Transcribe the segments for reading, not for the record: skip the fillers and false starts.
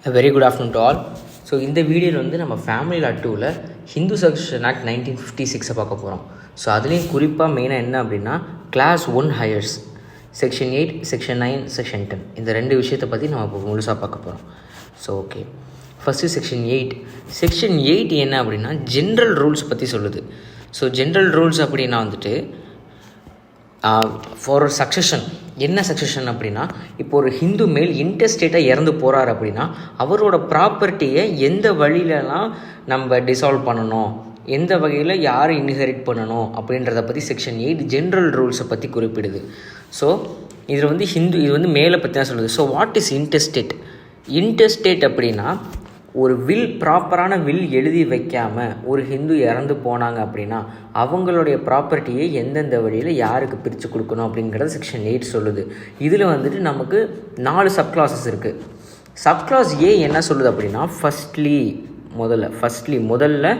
Very good afternoon to all. So இந்த வீடியோவில் வந்து நம்ம ஃபேமிலி லா 2ல் ஹிந்து சக்சஷன் ஆக்ட் 1956 பார்க்க போகிறோம். ஸோ அதுலேயும் குறிப்பாக மெயினாக என்ன அப்படின்னா class 1 heirs section 8, section 9, section 10 இந்த ரெண்டு விஷயத்தை பற்றி நம்ம இப்போ முழுசாக பார்க்க போகிறோம். So okay, first section 8. Section 8 என்ன அப்படின்னா ஜென்ரல் ரூல்ஸ் பற்றி சொல்லுது. ஸோ ஜென்ரல் ரூல்ஸ் அப்படின்னா வந்துட்டு ஃபார் சக்சஷன் என்ன சக்சஷன் அப்படின்னா, இப்போ ஒரு ஹிந்து மேல் இன்டர்ஸ்டேட்டாக இறந்து போகிறார் அப்படின்னா அவரோட ப்ராப்பர்ட்டியை எந்த வழியிலலாம் நம்ம டிசால்வ் பண்ணணும், எந்த வகையில் யாரை இன்ஹெரிட் பண்ணணும் அப்படின்றத பற்றி செக்ஷன் 8 ஜென்ரல் ரூல்ஸை பற்றி குறிப்பிடுது. ஸோ இதில் வந்து இது வந்து மேலே பற்றி தான் சொல்லுது. So what is interstate? Interstate அப்படின்னா ஒரு ப்ராப்பரான வில் எழுதி வைக்காமல் ஒரு ஹிந்து இறந்து போனாங்க அப்படின்னா அவங்களுடைய ப்ராப்பர்ட்டியை எந்தெந்த வழியில் யாருக்கு பிரித்து கொடுக்கணும் அப்படிங்கிறத செக்ஷன் 8 சொல்லுது. இதில் வந்துட்டு நமக்கு 4 சப் கிளாஸஸ் இருக்குது. சப் கிளாஸ் ஏ என்ன சொல்லுது அப்படின்னா முதல்ல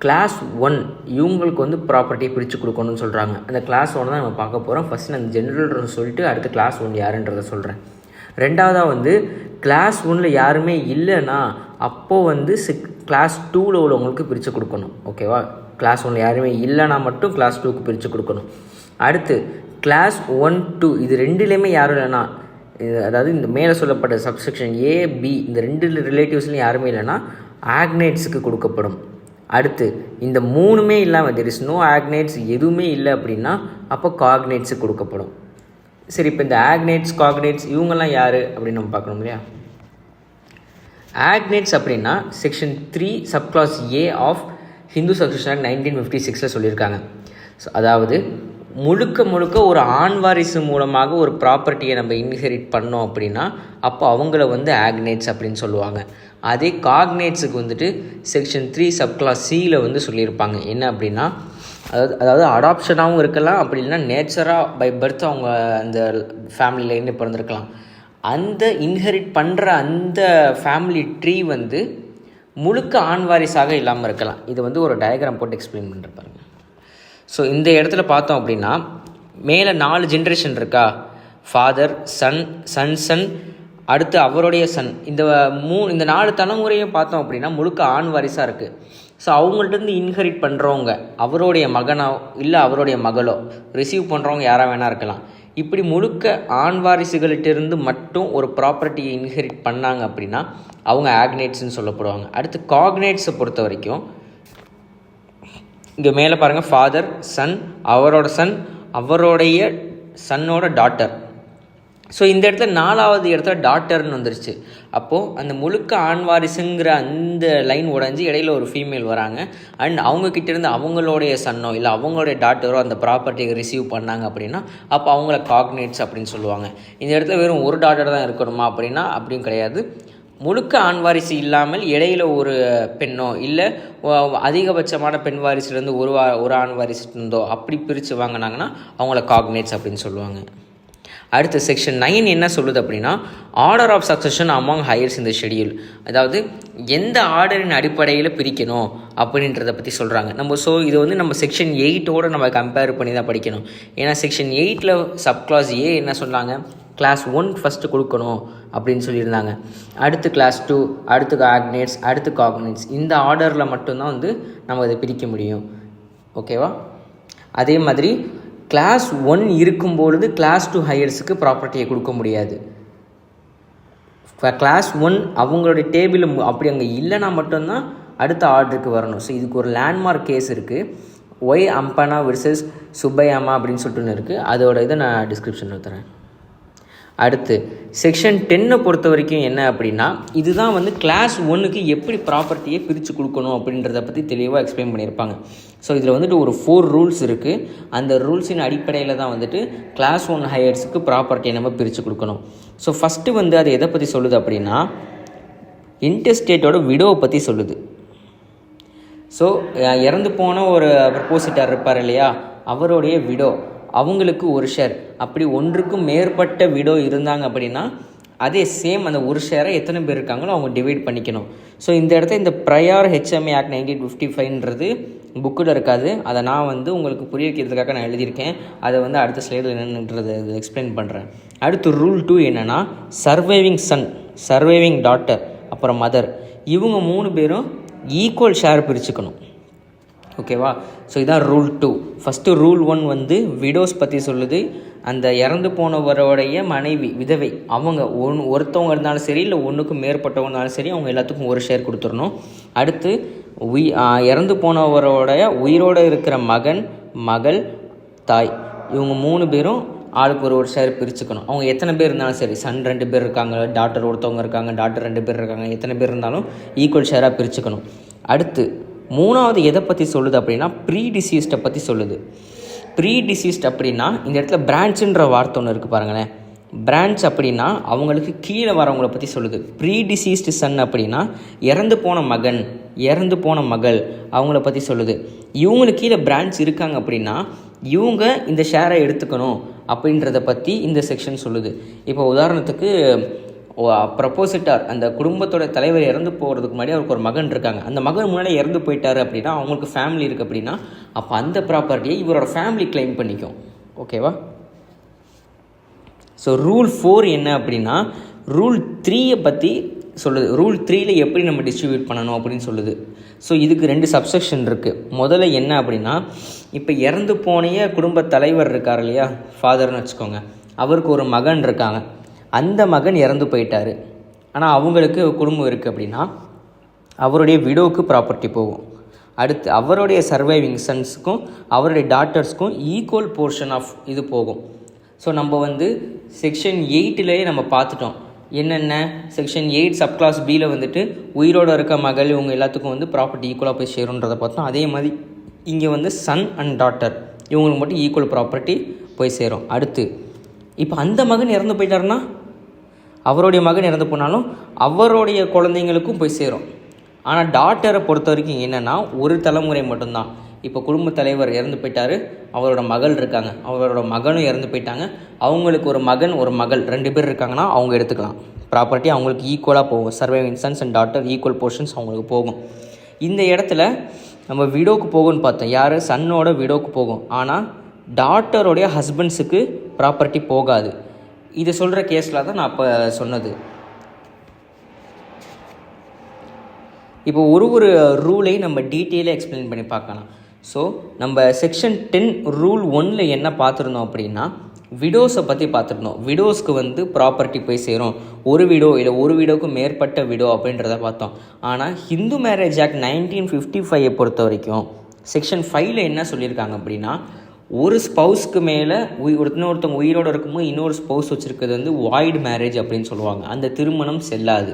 கிளாஸ் 1 இவங்களுக்கு வந்து ப்ராப்பர்ட்டியை பிரித்து கொடுக்கணும்னு சொல்கிறாங்க. அந்த கிளாஸ் 1 தான் நம்ம பார்க்க போகிறோம். ஃபஸ்ட்டு நான் ஜென்ரல் சொல்லிட்டு அடுத்து கிளாஸ் 1 யாருன்றதை சொல்கிறேன். ரெண்டாவதாக வந்து கிளாஸ் 1 யாருமே இல்லைன்னா அப்போது வந்து கிளாஸ் 2 உள்ளவங்களுக்கு பிரித்து கொடுக்கணும். ஓகேவா? கிளாஸ் 1 யாருமே இல்லைனா மட்டும் கிளாஸ் 2க்கு பிரித்து கொடுக்கணும். அடுத்து கிளாஸ் 1, 2 இது ரெண்டுலேயுமே யாரும் இல்லைன்னா, அதாவது இந்த மேலே சொல்லப்பட்ட சப்செக்ஷன் ஏ, பி இந்த ரெண்டு ரிலேட்டிவ்ஸ்லையும் யாருமே இல்லைன்னா ஆக்னேட்ஸுக்கு கொடுக்கப்படும். அடுத்து இந்த 3மே இல்லாமல் தெர் இஸ் நோ ஆக்னேட்ஸ் எதுவுமே இல்லை அப்படின்னா அப்போ காக்னேட்ஸுக்கு கொடுக்கப்படும். சரி, இப்போ இந்த ஆக்னேட்ஸ், காக்னேட்ஸ் இவங்கெல்லாம் யார் அப்படின்னு நம்ம பார்க்கணும் இல்லையா? ஆக்னேட்ஸ் அப்படின்னா section 3 sub class A of Hindu succession act 1956 சொல்லியிருக்காங்க. ஸோ அதாவது முழுக்க ஒரு ஆண் வாரிசு மூலமாக ஒரு ப்ராப்பர்ட்டியை நம்ம இன்ஹெரிட் பண்ணோம் அப்படின்னா அப்போ அவங்கள வந்து ஆக்னேட்ஸ் அப்படின்னு சொல்லுவாங்க. அதே காக்னேட்ஸுக்கு வந்துட்டு செக்ஷன் 3 சப் கிளாஸ் சியில் வந்து சொல்லியிருப்பாங்க. என்ன அப்படின்னா அதாவது அடாப்ஷனாகவும் இருக்கலாம், அப்படி இல்லைன்னா நேச்சராக பை பர்த் அவங்க அந்த ஃபேமிலியிலேருந்து பிறந்திருக்கலாம். அந்த இன்ஹெரிட் பண்ணுற அந்த ஃபேமிலி ட்ரீ வந்து முழுக்க ஆண் வாரிசாக இல்லாமல் இருக்கலாம். இது வந்து ஒரு டயக்ராம் போட்டு எக்ஸ்பிளைன் பண்ணிருப்பாங்க. ஸோ இந்த இடத்துல பார்த்தோம் அப்படின்னா மேலே 4 ஜென்ரேஷன் இருக்கா, ஃபாதர், சன், அடுத்து அவருடைய சன், இந்த 4 தலைமுறையும் பார்த்தோம் அப்படின்னா முழுக்க ஆண் வாரிசாக இருக்குது. ஸோ அவங்கள்ட்டேருந்து இன்ஹெரிட் பண்ணுறவங்க அவருடைய மகனோ இல்லை அவருடைய மகளோ ரிசீவ் பண்ணுறவங்க யாராக வேணா இருக்கலாம். இப்படி முழுக்க ஆண் வாரிசுகள்கிட்டருந்து மட்டும் ஒரு ப்ராப்பர்ட்டியை இன்ஹெரிட் பண்ணாங்க அப்படின்னா அவங்க ஆக்னேட்ஸ்ன்னு சொல்லப்படுவாங்க. அடுத்து காக்னேட்ஸை பொறுத்த வரைக்கும் இங்கே மேலே பாருங்கள், ஃபாதர், சன், அவரோட சன், அவருடைய சன்னோட டாட்டர். ஸோ இந்த இடத்துல 4வது இடத்துல டாட்டர்னு வந்துருச்சு. அப்போது அந்த முழுக்க ஆண் வாரிசுங்கிற அந்த லைன் உடஞ்சி இடையில ஒரு ஃபீமேல் வராங்க. அண்ட் அவங்கக்கிட்டேருந்து அவங்களுடைய சன்னோ இல்லை அவங்களுடைய டாட்டரோ அந்த ப்ராப்பர்ட்டியை ரிசீவ் பண்ணாங்க அப்படின்னா அப்போ அவங்கள காக்னேட்ஸ் அப்படின்னு சொல்லுவாங்க. இந்த இடத்துல வெறும் ஒரு டாட்டர் தான் இருக்கணுமா அப்படின்னா அப்படியும் கிடையாது. முழுக்க ஆண் வாரிசு இல்லாமல் இடையில ஒரு பெண்ணோ இல்லை அதிகபட்சமான பெண் வாரிசுலேருந்து ஒரு ஆண் வாரிசு இருந்தோ அப்படி பிரித்து வாங்கினாங்கன்னா அவங்கள காக்னேட்ஸ் அப்படின்னு சொல்லுவாங்க. அடுத்து செக்ஷன் 9 என்ன சொல்லுது அப்படின்னா order of succession among heirs இந்த ஷெடியூல், அதாவது எந்த ஆர்டரின் அடிப்படையில் பிரிக்கணும் அப்படின்றத பற்றி சொல்கிறாங்க. ஸோ இது வந்து நம்ம செக்ஷன் 8ஓடு நம்ம கம்பேர் பண்ணி தான் படிக்கணும். ஏன்னா செக்ஷன் 8ல் சப் கிளாஸ் ஏ என்ன சொன்னாங்க, கிளாஸ் 1 ஃபஸ்ட்டு கொடுக்கணும் அப்படின்னு சொல்லியிருந்தாங்க. அடுத்து கிளாஸ் 2, அடுத்து ஆக்னேட்ஸ், அடுத்து காக்னேட்ஸ், இந்த ஆர்டரில் மட்டும்தான் வந்து நம்ம இதை பிரிக்க முடியும். ஓகேவா? அதே மாதிரி கிளாஸ் 1 இருக்கும்பொழுது கிளாஸ் 2 ஹையர்ஸுக்கு ப்ராப்பர்ட்டியை கொடுக்க முடியாது. கிளாஸ் 1 அவங்களுடைய டேபிள் அப்படி அங்கே இல்லைனா மட்டும்தான் அடுத்த ஆர்டருக்கு வரணும். ஸோ இதுக்கு ஒரு லேண்ட்மார்க் கேஸ் இருக்குது, ஒய் அம்பனா வெர்சஸ் சுப்பையாமா அப்படின்னு சொல்லிட்டு ஒன்று இருக்குது. அதோட இதை நான் டிஸ்கிரிப்ஷனில் தரேன். அடுத்து செக்ஷன் 10 பொறுத்த வரைக்கும் என்ன அப்படின்னா இதுதான் வந்து கிளாஸ் 1க்கு எப்படி ப்ராப்பர்ட்டியை பிரித்து கொடுக்கணும் அப்படின்றத பற்றி தெளிவாக எக்ஸ்பிளைன் பண்ணியிருப்பாங்க. ஸோ இதில் வந்துட்டு ஒரு 4 ரூல்ஸ் இருக்குது. அந்த ரூல்ஸின் அடிப்படையில் தான் வந்துட்டு கிளாஸ் 1 ஹையர்ஸுக்கு ப்ராப்பர்ட்டியை நம்ம பிரித்து கொடுக்கணும். ஸோ ஃபஸ்ட்டு வந்து அது எதை பற்றி சொல்லுது அப்படின்னா இன்டர்ஸ்டேட்டோட விடோவை பற்றி சொல்லுது. ஸோ இறந்து போன ஒரு ப்ரப்போசிட்டர் இருப்பார் இல்லையா, அவருடைய விடோ, அவங்களுக்கு ஒரு ஷேர், அப்படி ஒன்றுக்கும் மேற்பட்ட விடோ இருந்தாங்க அப்படின்னா அதே சேம் அந்த ஒரு ஷேரை எத்தனை பேர் இருக்காங்களோ அவங்க டிவைட் பண்ணிக்கணும். ஸோ இந்த இடத்துல இந்த ப்ரையார் HMA ஆக்ட் 1955ன்றது புக்கில் இருக்காது. அதை நான் வந்து உங்களுக்கு புரிய வைக்கிறதுக்காக நான் எழுதியிருக்கேன். அதை வந்து அடுத்த ஸ்லைடில் என்னன்றது எக்ஸ்பிளைன் பண்ணுறேன். அடுத்து ரூல் 2 என்னென்னா சர்வைவிங் டாட்டர் அப்புறம் மதர், இவங்க 3 பேரும் ஈக்குவல் ஷேர் பிரிச்சுக்கணும். ஓகேவா? ஸோ இதான் ரூல் 2. ஃபஸ்ட்டு ரூல் 1 வந்து விடோஸ் பற்றி சொல்லுது. அந்த இறந்து போனவரோடைய மனைவி விதவை அவங்க ஒருத்தவங்க இருந்தாலும் சரி இல்லை ஒன்றுக்கும் மேற்பட்டவங்க இருந்தாலும் சரி அவங்க எல்லாத்துக்கும் ஒரு ஷேர் கொடுத்துடணும். அடுத்து இறந்து போனவரோடைய உயிரோடு இருக்கிற மகன், மகள், தாய் இவங்க 3 பேரும் ஆளுக்கு ஒரு ஷேர் பிரிச்சுக்கணும். அவங்க எத்தனை பேர் இருந்தாலும் சரி, சன் 2 பேர் இருக்காங்க, டாட்டர் ஒருத்தவங்க இருக்காங்க, டாட்டர் 2 பேர் இருக்காங்க, எத்தனை பேர் இருந்தாலும் ஈக்குவல் ஷேராக பிரிச்சுக்கணும். அடுத்து 3வது எதை பற்றி சொல்லுது அப்படின்னா ப்ரீ டிசீஸ்டை பற்றி சொல்லுது. ப்ரீ டிசீஸ்ட் அப்படின்னா இந்த இடத்துல பிரான்ச்சுன்ற வார்த்தை ஒன்று இருக்குது பாருங்களேன். பிரான்ச் அப்படின்னா அவங்களுக்கு கீழே வரவங்களை பற்றி சொல்லுது. ப்ரீ டிசீஸ்டு சன் அப்படின்னா இறந்து போன மகன், இறந்து போன மகள் அவங்கள பற்றி சொல்லுது. இவங்களுக்கு கீழே பிரான்ச் இருக்காங்க அப்படின்னா இவங்க இந்த ஷேரை எடுத்துக்கணும் அப்படின்றத பற்றி இந்த செக்ஷன் சொல்லுது. இப்போ உதாரணத்துக்கு ப்ரப்போசிட்டார் அந்த குடும்பத்தோட தலைவர் இறந்து போகிறதுக்கு முன்னாடி அவருக்கு ஒரு மகன் இருக்காங்க. அந்த மகன் முன்னாடி இறந்து போயிட்டார் அப்படின்னா அவங்களுக்கு ஃபேமிலி இருக்குது அப்படின்னா அப்போ அந்த ப்ராப்பர்ட்டியை இவரோட ஃபேமிலி கிளைம் பண்ணிக்கும். ஓகேவா? ஸோ ரூல் 4 என்ன அப்படின்னா ரூல் 3 பற்றி சொல்லுது. ரூல் 3 எப்படி நம்ம டிஸ்ட்ரிபியூட் பண்ணணும் அப்படின்னு சொல்லுது. ஸோ இதுக்கு 2 சப்செக்ஷன் இருக்குது. முதல்ல என்ன அப்படின்னா இப்போ இறந்து போனைய குடும்ப தலைவர் இருக்கார் இல்லையா, ஃபாதர்னு வச்சுக்கோங்க, அவருக்கு ஒரு மகன் இருக்காங்க. அந்த மகன் இறந்து போயிட்டார், ஆனால் அவங்களுக்கு குடும்பம் இருக்குது அப்படின்னா அவருடைய விடோவுக்கு ப்ராப்பர்ட்டி போகும். அடுத்து அவருடைய சர்வைவிங் சன்ஸுக்கும் அவருடைய டாட்டர்ஸ்க்கும் ஈக்குவல் போர்ஷன் ஆஃப் இது போகும். ஸோ நம்ம வந்து செக்ஷன் 8லேயே நம்ம பார்த்துட்டோம் என்னென்ன. செக்ஷன் 8 சப்கிளாஸ் பியில் வந்துட்டு உயிரோடு இருக்க மகள் இவங்க எல்லாத்துக்கும் வந்து ப்ராப்பர்ட்டி ஈக்குவலாக போய் சேருன்றதை பார்த்தோம். அதே மாதிரி இங்கே வந்து சன் அண்ட் டாட்டர் இவங்களுக்கு மட்டும் ஈக்குவல் ப்ராப்பர்ட்டி போய் சேரும். அடுத்து இப்போ அந்த மகன் இறந்து போயிட்டாருன்னா அவருடைய மகன் இறந்து போனாலும் அவருடைய குழந்தைங்களுக்கும் போய் சேரும். ஆனால் டாட்டரை பொறுத்த வரைக்கும் என்னென்னா ஒரு தலைமுறை மட்டும்தான். இப்போ குடும்ப தலைவர் இறந்து போயிட்டார், அவரோட மகள் இருக்காங்க, அவரோட மகனும் இறந்து போயிட்டாங்க, அவங்களுக்கு ஒரு மகன் ஒரு மகள் 2 பேர் இருக்காங்கன்னா அவங்க எடுத்துக்கலாம். ப்ராப்பர்ட்டி அவங்களுக்கு ஈக்குவலாக போகும். Surviving sons and daughter equal portions அவங்களுக்கு போகும். இந்த இடத்துல நம்ம விடோக்கு போகும்னு பார்த்தோம். யார்? சன்னோட விடோக்கு போகும். ஆனால் டாட்டருடைய ஹஸ்பண்ட்ஸுக்கு ப்ராப்பர்ட்டி போகாது. இதை சொல்கிற கேஸில் தான் நான் அப்போ சொன்னது. இப்போ ஒரு ரூலையும் நம்ம டீட்டெயிலாக எக்ஸ்பிளைன் பண்ணி பார்க்கலாம். ஸோ நம்ம செக்ஷன் 10 ரூல் 1 என்ன பார்த்துருந்தோம் அப்படின்னா விடோஸை பற்றி பார்த்துருந்தோம். விடோஸ்க்கு வந்து ப்ராப்பர்ட்டி போய் சேரும். ஒரு விடோ இல்லை ஒரு விடோவுக்கு மேற்பட்ட விடோ அப்படின்றத பார்த்தோம். ஆனால் ஹிந்து மேரேஜ் ஆக்ட் 1955 பொறுத்த வரைக்கும் செக்ஷன் 5 என்ன சொல்லியிருக்காங்க அப்படின்னா ஒரு ஸ்பௌஸ்க்கு மேலே இன்னொருத்தவங்க உயிரோடு இருக்கும்போது இன்னொரு ஸ்பௌஸ் வச்சுருக்கிறது வந்து வாய்டு மேரேஜ் அப்படின்னு சொல்லுவாங்க. அந்த திருமணம் செல்லாது.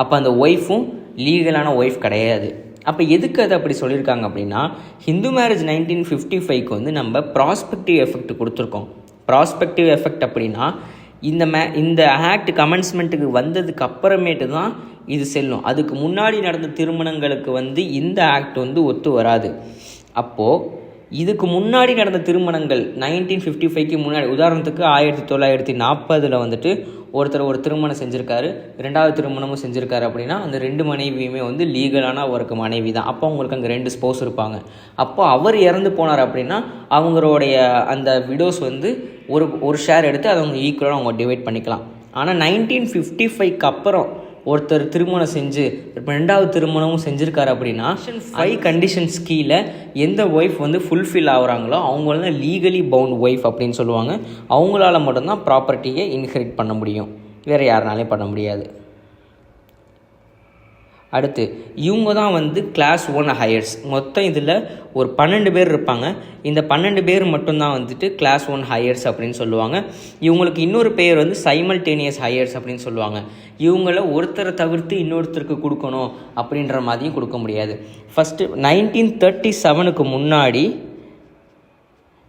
அப்போ அந்த ஒய்ஃபும் லீகலான ஒய்ஃப் கிடையாது. அப்போ எதுக்கு அது அப்படி சொல்லியிருக்காங்க அப்படின்னா ஹிந்து மேரேஜ் 1955க்கு வந்து நம்ம ப்ராஸ்பெக்டிவ் எஃபெக்ட் கொடுத்துருக்கோம். ப்ராஸ்பெக்டிவ் எஃபெக்ட் அப்படின்னா இந்த ஆக்ட் கமென்ஸ்மெண்ட்டுக்கு வந்ததுக்கு அப்புறமேட்டு தான் இது செல்லும். அதுக்கு முன்னாடி நடந்த திருமணங்களுக்கு வந்து இந்த ஆக்ட் வந்து ஒத்து வராது. அப்போது இதுக்கு முன்னாடி நடந்த திருமணங்கள் 1955க்கு முன்னாடி, உதாரணத்துக்கு 1940 வந்துட்டு ஒருத்தர் ஒரு திருமணம் செஞ்சுருக்காரு, 2வது திருமணமும் செஞ்சுருக்காரு அப்படின்னா அந்த 2 மனைவியுமே வந்து லீகலான அவருக்கு மனைவி தான். அப்போ அவங்களுக்கு அங்கே 2 ஸ்பௌஸ் இருப்பாங்க. அப்போ அவர் இறந்து போனார் அப்படின்னா அவங்களுடைய அந்த விடோஸ் வந்து ஒரு ஷேர் எடுத்து அதை அவங்க ஈக்குவலாக அவங்க டிவைட் பண்ணிக்கலாம். ஆனால் 1955க்கு அப்புறம் ஒருத்தர் திருமணம் செஞ்சு 2வது திருமணமும் செஞ்சுருக்காரு அப்படின்னா 5 கண்டிஷன்ஸ் கீழே எந்த ஒய்ஃப் வந்து ஃபுல்ஃபில் ஆகுறாங்களோ அவங்கள தான் லீகலி பவுண்ட் ஒய்ஃப் அப்படின்னு சொல்லுவாங்க. அவங்களால மட்டும்தான் ப்ராப்பர்ட்டியை இன்ஹெரிட் பண்ண முடியும், வேறு யாருனாலையும் பண்ண முடியாது. அடுத்து இவங்க தான் வந்து கிளாஸ் 1 ஹையர்ஸ். மொத்தம் இதில் ஒரு 12 பேர் இருப்பாங்க. இந்த 12 பேர் மட்டும்தான் வந்துட்டு கிளாஸ் 1 ஹையர்ஸ் அப்படின்னு சொல்லுவாங்க. இவங்களுக்கு இன்னொரு பேர் வந்து சைமல்டேனியஸ் ஹையர்ஸ் அப்படின்னு சொல்லுவாங்க. இவங்கள ஒருத்தரை தவிர்த்து இன்னொருத்தருக்கு கொடுக்கணும் அப்படின்ற மாதிரியும் கொடுக்க முடியாது. ஃபஸ்ட்டு 1937க்கு முன்னாடி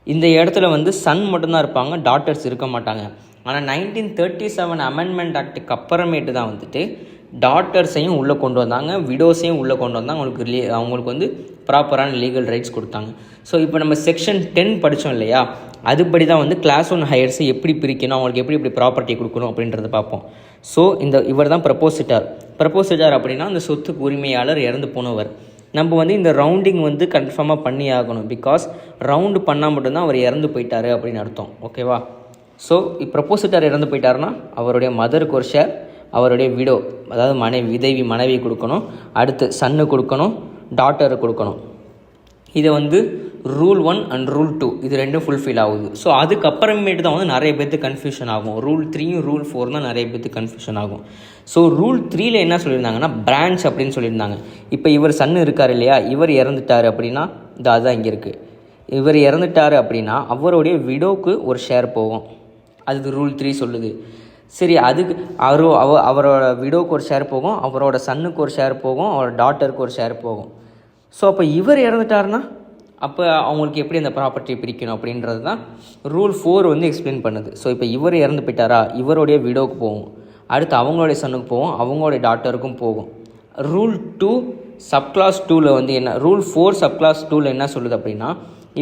இந்த இடத்துல வந்து சன் மட்டும்தான் இருப்பாங்க, டாட்டர்ஸ் இருக்க மாட்டாங்க. ஆனால் 1937 அமெண்ட்மெண்ட் ஆக்டுக்கு அப்புறமேட்டு தான் வந்துட்டு டாட்டர்ஸையும் உள்ளே கொண்டு வந்தாங்க, விடோஸையும் உள்ளே கொண்டு வந்தாங்க. அவங்களுக்கு வந்து ப்ராப்பரான லீகல் ரைட்ஸ் கொடுத்தாங்க. ஸோ இப்போ நம்ம செக்ஷன் 10 படித்தோம் இல்லையா, அதுபடி தான் வந்து கிளாஸ் 1 ஹையர்ஸை எப்படி பிரிக்கணும், அவங்களுக்கு எப்படி ப்ராப்பர்ட்டி கொடுக்கணும் அப்படின்றத பார்ப்போம். ஸோ இவர் தான் ப்ரப்போசிட்டார் அப்படின்னா அந்த சொத்துக்கு உரிமையாளர் இறந்து போனவர். நம்ம வந்து இந்த ரவுண்டிங் வந்து கன்ஃபார்மாக பண்ணி ஆகணும். பிகாஸ் ரவுண்டு பண்ணால் மட்டும்தான் அவர் இறந்து போயிட்டார் அப்படின்னு அர்த்தம். ஓகேவா? ஸோ ப்ரப்போசிட்டார் இறந்து போயிட்டாருன்னா அவருடைய மதருக்கு ஒரு ஷேர், அவருடைய விடோ, அதாவது மனைவி கொடுக்கணும். அடுத்து சன்னு கொடுக்கணும், டாட்டரு கொடுக்கணும். இதை வந்து ரூல் 1 அண்ட் ரூல் 2 இது ரெண்டும் ஃபுல்ஃபில் ஆகுது. ஸோ அதுக்கப்புறமேட்டு தான் வந்து நிறைய பேர்த்துக்கு கன்ஃபியூஷன் ஆகும். ரூல் 3யும் ரூல் 4 தான் நிறைய பேர்த்துக்கு கன்ஃபியூஷன் ஆகும். ஸோ ரூல் 3ல் என்ன சொல்லியிருந்தாங்கன்னா பிரான்ச் அப்படின்னு சொல்லியிருந்தாங்க. இப்போ இவர் சன்னு இருக்கார் இல்லையா, இவர் இறந்துட்டார் அப்படின்னா அதுதான் இங்கே இருக்குது. இவர் இறந்துட்டார் அப்படின்னா அவருடைய விடோவுக்கு ஒரு ஷேர் போகும், அதுக்கு ரூல் 3 சொல்லுது. சரி, அதுக்கு அவரோட விடோவுக்கு ஒரு ஷேர் போகும், அவரோட சன்னுக்கு ஒரு ஷேர் போகும், அவரோட டாட்டருக்கு ஒரு ஷேர் போகும். ஸோ அப்போ இவர் இறந்துட்டாருன்னா அப்போ அவங்களுக்கு எப்படி அந்த ப்ராப்பர்ட்டி பிரிக்கணும் அப்படின்றது தான் ரூல் 4 வந்து எக்ஸ்பிளைன் பண்ணுது. ஸோ இப்போ இவர் இறந்து போயிட்டாரா, இவருடைய விடோவுக்கு போகும், அடுத்து அவங்களுடைய சன்னுக்கு போகும், அவங்களுடைய டாட்டருக்கும் போகும். ரூல் 2 சப்கிளாஸ் 2ல் வந்து என்ன, ரூல் 4 சப்கிளாஸ் 2ல் என்ன சொல்லுது அப்படின்னா,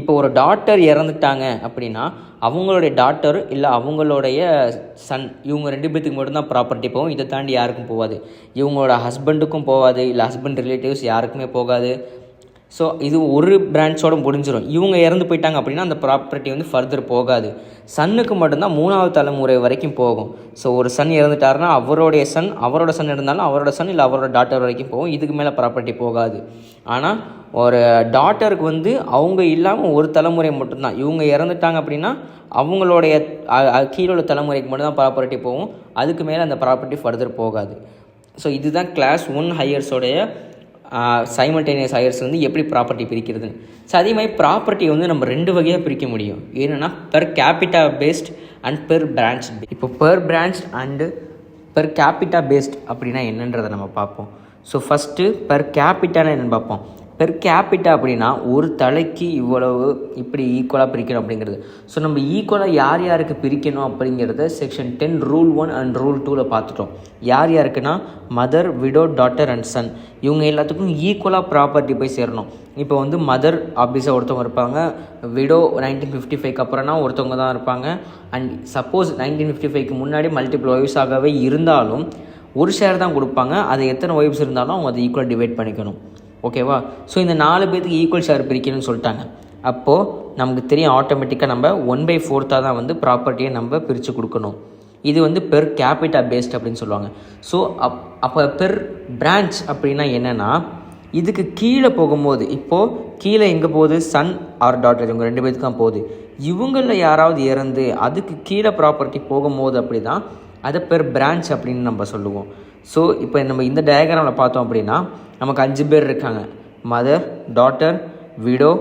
இப்போ ஒரு டாட்டர் இறந்துட்டாங்க அப்படின்னா அவங்களுடைய டாட்டர் இல்லை அவங்களுடைய சன், இவங்க 2 பேர்த்துக்கு மட்டும்தான் ப்ராப்பர்ட்டி போகும். இதை தாண்டி யாருக்கும் போகாது. இவங்களோட ஹஸ்பண்டுக்கும் போகாது, இல்லை ஹஸ்பண்ட் ரிலேட்டிவ்ஸ் யாருக்குமே போகாது. ஸோ இது ஒரு பிரான்ச்சோடு முடிஞ்சிடும். இவங்க இறந்து போயிட்டாங்க அப்படின்னா அந்த ப்ராப்பர்ட்டி வந்து ஃபர்தர் போகாது. சன்னுக்கு மட்டும்தான் 3வது தலைமுறை வரைக்கும் போகும். ஸோ ஒரு சன் இறந்துட்டாருன்னா அவரோட சன் இருந்தாலும் அவரோட சன் இல்லை அவரோட டாட்டர் வரைக்கும் போகும். இதுக்கு மேலே ப்ராப்பர்ட்டி போகாது. ஆனால் ஒரு டாட்டருக்கு வந்து அவங்க இல்லாமல் ஒரு தலைமுறை மட்டும்தான், இவங்க இறந்துட்டாங்க அப்படின்னா அவங்களுடைய கீழே உள்ள தலைமுறைக்கு மட்டும்தான் ப்ராப்பர்ட்டி போகும். அதுக்கு மேலே அந்த ப்ராப்பர்ட்டி ஃபர்தர் போகாது. ஸோ இதுதான் கிளாஸ் 1 ஹையர்ஸோடைய சைமல்டேனியஸ் ஹையர்ஸ் வந்து எப்படி ப்ராப்பர்ட்டி பிரிக்கிறதுன்னு. ஸோ அதே மாதிரி ப்ராப்பர்ட்டியை வந்து நம்ம 2 வகையாக பிரிக்க முடியும். என்னென்னா per capita based and per branch. இப்போ per branch and per capita based அப்படின்னா என்னன்றதை நம்ம பார்ப்போம். ஸோ ஃபஸ்ட்டு பெர் கேபிட்டானா என்னென்னு பார்ப்போம். பெர் கேபிட்டா அப்படின்னா ஒரு தலைக்கு இவ்வளவு இப்படி ஈக்குவலாக பிரிக்கணும் அப்படிங்கிறது. ஸோ நம்ம ஈக்குவலாக யார் யாருக்கு பிரிக்கணும் அப்படிங்கிறத செக்ஷன் 10 ரூல் 1 அண்ட் ரூல் 2ல் பார்த்துட்டோம். யார் யாருக்குன்னா mother, widow, daughter and son, இவங்க எல்லாத்துக்கும் ஈக்குவலாக ப்ராப்பர்ட்டி போய் சேரணும். இப்போ வந்து மதர் ஆப்வியஸாக ஒருத்தவங்க இருப்பாங்க, விடோ 1955க்கு அப்புறம்னா ஒருத்தவங்க தான் இருப்பாங்க. அண்ட் சப்போஸ் 1955க்கு முன்னாடி மல்டிபிள் ஒய்ஃப்ஸ் ஆகவே இருந்தாலும் ஒரு ஷேர் தான் கொடுப்பாங்க. அது எத்தனை ஒய்ஃப்ஸ் இருந்தாலும் அவங்க அதை ஈக்குவலாக டிவைட் பண்ணிக்கணும். ஓகேவா? ஸோ இந்த 4 பேருக்கு ஈக்குவல் ஷேர் பிரிக்கணும்னு சொல்லிட்டாங்க. அப்போது நமக்கு தெரியும் ஆட்டோமேட்டிக்காக நம்ம 1/4 தான் வந்து ப்ராப்பர்ட்டியை நம்ம பிரித்து கொடுக்கணும். இது வந்து பெர் கேபிட்டா பேஸ்ட் அப்படின்னு சொல்லுவாங்க. ஸோ அப்போ பெர் பிரான்ச் அப்படின்னா என்னென்னா, இதுக்கு கீழே போகும்போது, இப்போது கீழே எங்கே போகுது, சன் ஆர் டாட்டர், இவங்க 2 பேருக்கு தான் போகுது. இவங்களில் யாராவது இறந்து அதுக்கு கீழே ப்ராப்பர்ட்டி போகும்போது அப்படி தான் அதை பெர் பிரான்ச் அப்படின்னு நம்ம சொல்லுவோம். ஸோ இப்போ நம்ம இந்த டயக்ராமில் பார்த்தோம் அப்படின்னா நமக்கு 5 பேர் இருக்காங்க. மதர், டாட்டர், விடோ,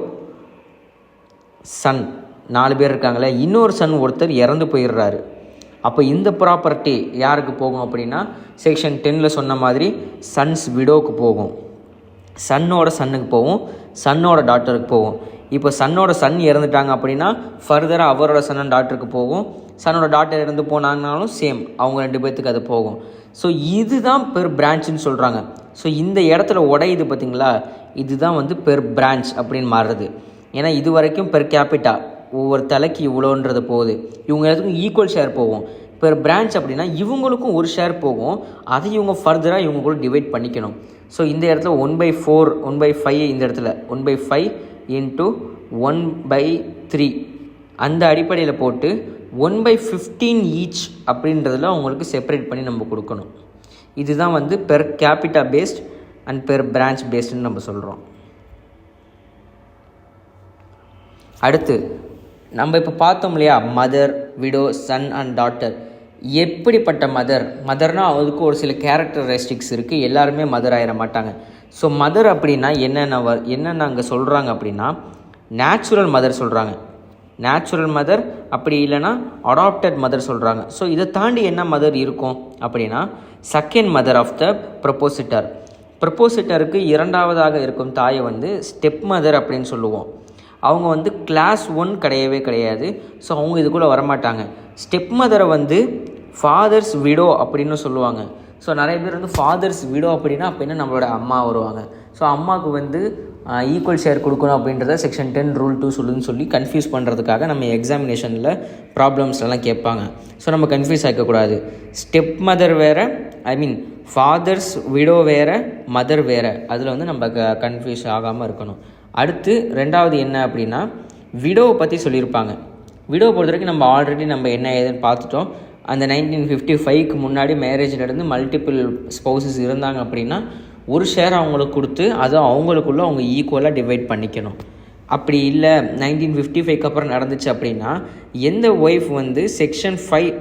சன், 4 பேர் இருக்காங்களே. இன்னொரு சன் ஒருத்தர் இறந்து போயிடுறாரு. அப்போ இந்த ப்ராப்பர்ட்டி யாருக்கு போகும் அப்படின்னா செக்ஷன் 10ல் சொன்ன மாதிரி சன்ஸ் விடோவுக்கு போகும், சன்னோட சன்னுக்கு போகும், சன்னோட டாட்டருக்கு போகும். இப்போ சன்னோட சன் இறந்துட்டாங்க அப்படின்னா ஃபர்தராக அவரோட சன் அண்ட் டாட்டருக்கு போகும். சன்னோட டாட்டர் இறந்து போனாங்கனாலும் சேம், அவங்க 2 பேர்த்துக்கு அது போகும். ஸோ இதுதான் பெர் பிரான்ச்சுன்னு சொல்கிறாங்க. ஸோ இந்த இடத்துல உடையுது பார்த்திங்களா, இதுதான் வந்து பெர் பிரான்ச் அப்படின்னு மாறுறது. ஏன்னா இது வரைக்கும் பெர் கேபிட்டா ஒவ்வொரு தலைக்கு இவ்வளோன்றது போகுது, இவங்க எல்லாத்துக்கும் ஈக்குவல் ஷேர் போகும். பெர் பிரான்ச் அப்படின்னா இவங்களுக்கும் ஒரு ஷேர் போகும், அதை இவங்க ஃபர்தராக இவங்க கூட டிவைட் பண்ணிக்கணும். ஸோ இந்த இடத்துல 1/4 1/5, இந்த இடத்துல 1/5 இன்ட்டு 1/3 அந்த அடிப்படையில் போட்டு 1/15 ஈச் அப்படின்றதில் அவங்களுக்கு செப்பரேட் பண்ணி நம்ம கொடுக்கணும். இதுதான் வந்து per capita based and per branch பேஸ்டுன்னு நம்ம சொல்கிறோம். அடுத்து நம்ம இப்போ பார்த்தோம் இல்லையா, mother, widow, son and daughter. எப்படிப்பட்ட மதர்னால் அதுக்கு ஒரு சில கேரக்டரிஸ்டிக்ஸ் இருக்குது, எல்லாருமே மதர் ஆயிட மாட்டாங்க. ஸோ மதர் அப்படின்னா என்னென்ன அங்கே சொல்கிறாங்க அப்படின்னா நேச்சுரல் மதர் சொல்கிறாங்க, நேச்சுரல் மதர், அப்படி இல்லைனா அடாப்டட் மதர் சொல்கிறாங்க. ஸோ இதை தாண்டி என்ன மதர் இருக்கும் அப்படின்னா செகண்ட் மதர் ஆஃப் த ப்ரொப்போசிட்டருக்கு 2வதாக இருக்கும் தாயை வந்து ஸ்டெப் மதர் அப்படின்னு சொல்லுவோம். அவங்க வந்து கிளாஸ் 1 கிடையாது. ஸோ அவங்க இதுக்குள்ளே வரமாட்டாங்க. ஸ்டெப் மதரை வந்து ஃபாதர்ஸ் விடோ அப்படின்னு சொல்லுவாங்க. ஸோ நிறைய பேர் வந்து ஃபாதர்ஸ் விடோ அப்படின்னா அப்போ என்ன, நம்மளோட அம்மா வருவாங்க. ஸோ அம்மாவுக்கு வந்து ஈக்குவல் ஷேர் கொடுக்கணும் அப்படின்றத செக்ஷன் 10 ரூல் 2 சொல்லுன்னு சொல்லி கன்ஃபியூஸ் பண்ணுறதுக்காக நம்ம எக்ஸாமினேஷனில் ப்ராப்ளம்ஸ்லாம் கேட்பாங்க. ஸோ நம்ம கன்ஃபியூஸ் ஆகிக்கக்கூடாது. ஸ்டெப் மதர் வேறு, ஃபாதர்ஸ் விடோ வேறு, மதர் வேறு, அதில் வந்து நம்ம கன்ஃபியூஸ் ஆகாமல் இருக்கணும். அடுத்து 2வது என்ன அப்படின்னா விடோவை பற்றி சொல்லியிருப்பாங்க. விடோவை பொறுத்த வரைக்கும் நம்ம ஆல்ரெடி நம்ம என்ன ஏதுன்னு பார்த்துட்டோம். அந்த 1955க்கு முன்னாடி மேரேஜ் நடந்து மல்டிபிள் ஸ்பௌசஸ் இருந்தாங்க அப்படின்னா ஒரு ஷேர் அவங்களுக்கு கொடுத்து அதை அவங்களுக்குள்ளே அவங்க ஈக்குவலாக டிவைட் பண்ணிக்கணும். அப்படி இல்லை 1955க்கு அப்புறம் நடந்துச்சு அப்படின்னா எந்த ஒய்ஃப் வந்து section 5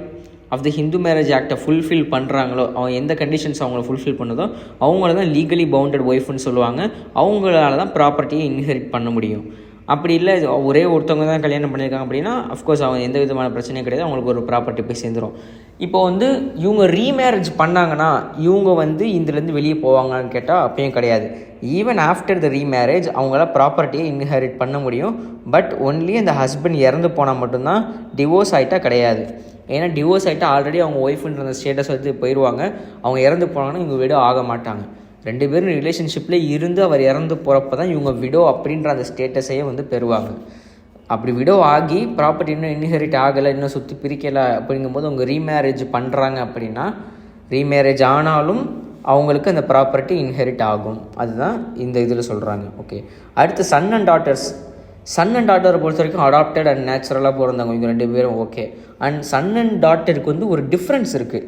of the Hindu marriage ஆக்டை ஃபுல்ஃபில் பண்ணுறாங்களோ, அவங்க எந்த கண்டிஷன்ஸ் அவங்கள ஃபுல்ஃபில் பண்ணுதோ அவங்கள தான் லீகலி பவுண்டட் ஒய்ஃப்னு சொல்லுவாங்க. அவங்களால தான் ப்ராப்பர்ட்டியை இன்ஹெரிட் பண்ண முடியும். அப்படி இல்லை ஒரே ஒருத்தவங்க தான் கல்யாணம் பண்ணியிருக்காங்க அப்படின்னா அஃப்கோர்ஸ் அவங்க எந்த விதமான பிரச்சனையும் கிடையாது, அவங்களுக்கு ஒரு ப்ராப்பர்ட்டி போய் சேர்ந்துடும். இப்போ வந்து இவங்க ரீமேரேஜ் பண்ணாங்கன்னா இவங்க வந்து இதுலேருந்து வெளியே போவாங்கன்னு கேட்டால் அப்பயும் கிடையாது. ஈவன் ஆஃப்டர் த ரீமேரேஜ் அவங்களால ப்ராப்பர்ட்டியை இன்ஹெரிட் பண்ண முடியும். பட் ஒன்லி அந்த ஹஸ்பண்ட் இறந்து போனால் மட்டும்தான், டிவோர்ஸ் ஆகிட்டா கிடையாது. ஏன்னா டிவோர்ஸ் ஆகிட்டா ஆல்ரெடி அவங்க ஒய்ஃபுன்ற அந்த ஸ்டேட்டஸ் வந்து போயிடுவாங்க. அவங்க இறந்து போனாங்கன்னா இவங்க விடோ ஆக மாட்டாங்க. 2 பேரும் ரிலேஷன்ஷிப்பில் இருந்து அவர் இறந்து போகிறப்ப தான் இவங்க விடோ அப்படின்ற அந்த ஸ்டேட்டஸையே வந்து பெறுவாங்க. அப்படி விடோ ஆகி ப்ராப்பர்ட்டி இன்னும் இன்ஹெரிட் ஆகலை, இன்னும் சுற்றி பிரிக்கலை அப்படிங்கும்போது அவங்க ரீமேரேஜ் பண்ணுறாங்க அப்படின்னா, ரீமேரேஜ் ஆனாலும் அவங்களுக்கு அந்த ப்ராப்பர்ட்டி இன்ஹெரிட் ஆகும். அதுதான் இந்த இதில் சொல்கிறாங்க. ஓகே, அடுத்து சன் அண்ட் டாட்டரை பொறுத்த வரைக்கும் அடாப்டட் அண்ட் நேச்சுரலாக பிறந்தவங்க இவங்க 2 பேரும். ஓகே, அண்ட் சன் அண்ட் டாட்டருக்கு வந்து ஒரு டிஃப்ரென்ஸ் இருக்குது.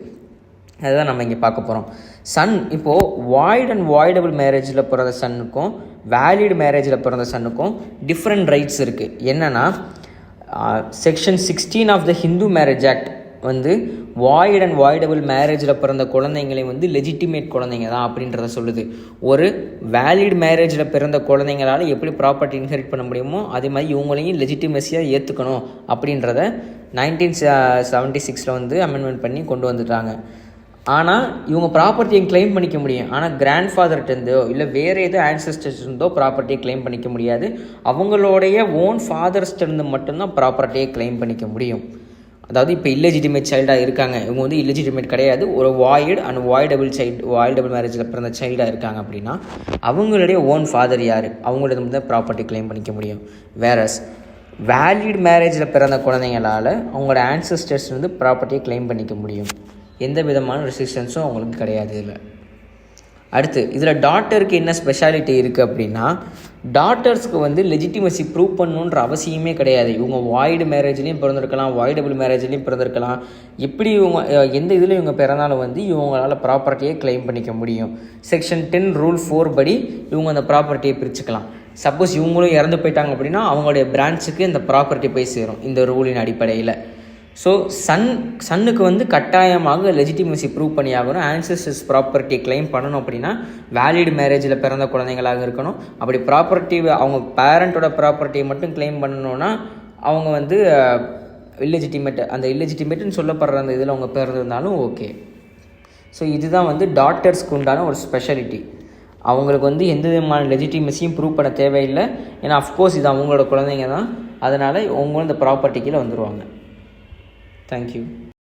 அதுதான் நம்ம இங்கே பார்க்க போகிறோம். சன் இப்போது வாய்ட் அண்ட் வாய்டபிள் மேரேஜில் பிறந்த சன்னுக்கும் வேலிட் மேரேஜில் பிறந்த சன்னுக்கும் டிஃப்ரெண்ட் ரைட்ஸ் இருக்குது. என்னென்னா section 16 of the Hindu marriage act வந்து வாய்ட் அண்ட் வாய்டபிள் மேரேஜில் பிறந்த குழந்தைங்களை வந்து லெஜிட்டிமேட் குழந்தைங்க தான் அப்படின்றத சொல்லுது. ஒரு வேலிட் மேரேஜில் பிறந்த குழந்தைங்களால் எப்படி ப்ராப்பர்ட்டி இன்ஹெரிட் பண்ண முடியுமோ அதே மாதிரி இவங்களையும் லெஜிட்டிமேசியாக ஏற்றுக்கணும் அப்படின்றத 1976 வந்து அமெண்ட்மெண்ட் பண்ணி கொண்டு வந்துட்டாங்க. ஆனால் இவங்க ப்ராப்பர்ட்டியை கிளைம் பண்ணிக்க முடியும். ஆனால் கிராண்ட் ஃபாதர்கிட்டருந்தோ இல்லை வேறு எதோ ஆன்சஸ்டர்ஸ் இருந்தோ ப்ராப்பர்ட்டியை கிளைம் பண்ணிக்க முடியாது. அவங்களுடைய ஓன் ஃபாதர்ஸ்கிட்டருந்து மட்டும்தான் ப்ராப்பர்ட்டியை கிளைம் பண்ணிக்க முடியும். அதாவது இப்போ இல்லெஜிட்டிமேட் சைல்டாக இருக்காங்க, இவங்க வந்து இல்லெஜிட்டிமேட் கிடையாது, ஒரு வாய்டு அண்ட் வாய்டபிள் மேரேஜில் பிறந்த சைல்டாக இருக்காங்க அப்படின்னா அவங்களுடைய ஓன் ஃபாதர் யார், அவங்களோட மட்டும் ப்ராப்பர்ட்டி கிளைம் பண்ணிக்க முடியும். வேறஸ் வேலிட் மேரேஜில் பிறந்த குழந்தைங்களால் அவங்களோட ஆன்சஸ்டர்ஸ் வந்து ப்ராப்பர்ட்டியை கிளைம் பண்ணிக்க முடியும். எந்த விதமான ரெஸ்ட்ரிக்ஷன்ஸும் அவங்களுக்கு கிடையாது இதில். அடுத்து இதில் டாட்டருக்கு என்ன ஸ்பெஷாலிட்டி இருக்குது அப்படின்னா, டாட்டர்ஸ்க்கு வந்து லெஜிட்டிமசி ப்ரூவ் பண்ணணுன்ற அவசியமே கிடையாது. இவங்க வாய்டு மேரேஜ்லேயும் பிறந்திருக்கலாம், வாய்டபிள் மேரேஜ்லேயும் பிறந்திருக்கலாம். எப்படி இவங்க எந்த இதில் இவங்க பிறந்தாலும் வந்து இவங்களால் ப்ராப்பர்ட்டியை கிளைம் பண்ணிக்க முடியும். செக்ஷன் 10 ரூல் 4 படி இவங்க அந்த ப்ராப்பர்ட்டியை பிரிச்சுக்கலாம். சப்போஸ் இவங்களும் இறந்து போயிட்டாங்க அப்படின்னா அவங்களுடைய பிரான்ச்சுக்கு இந்த ப்ராப்பர்ட்டி போய் சேரும் இந்த ரூலின் அடிப்படையில். ஸோ சன்னுக்கு வந்து கட்டாயமாக லெஜிட்டிமசி ப்ரூவ் பண்ணியாகணும். ஆன்சஸ்டர்ஸ் ப்ராப்பர்ட்டி கிளைம் பண்ணணும் அப்படின்னா வேலிட் மேரேஜில் பிறந்த குழந்தைங்களாக இருக்கணும். அப்படி ப்ராப்பர்ட்டி அவங்க பேரண்ட்டோட ப்ராப்பர்ட்டியை மட்டும் கிளைம் பண்ணணுன்னா அவங்க வந்து இல்லெஜிட்டிமேட்டுன்னு சொல்லப்படுற அந்த இதில் அவங்க பிறந்திருந்தாலும் ஓகே. ஸோ இதுதான் வந்து டாட்டர்ஸ்க்கு உண்டான ஒரு ஸ்பெஷாலிட்டி. அவங்களுக்கு வந்து எந்த விதமான லெஜிட்டிமசியும் ப்ரூவ் பண்ண தேவையில்லை. ஏன்னா அஃப்கோர்ஸ் இது அவங்களோட குழந்தைங்க தான், அதனால் அவங்களும் இந்த ப்ராப்பர்ட்டிக்கில் வந்துடுவாங்க. Thank you.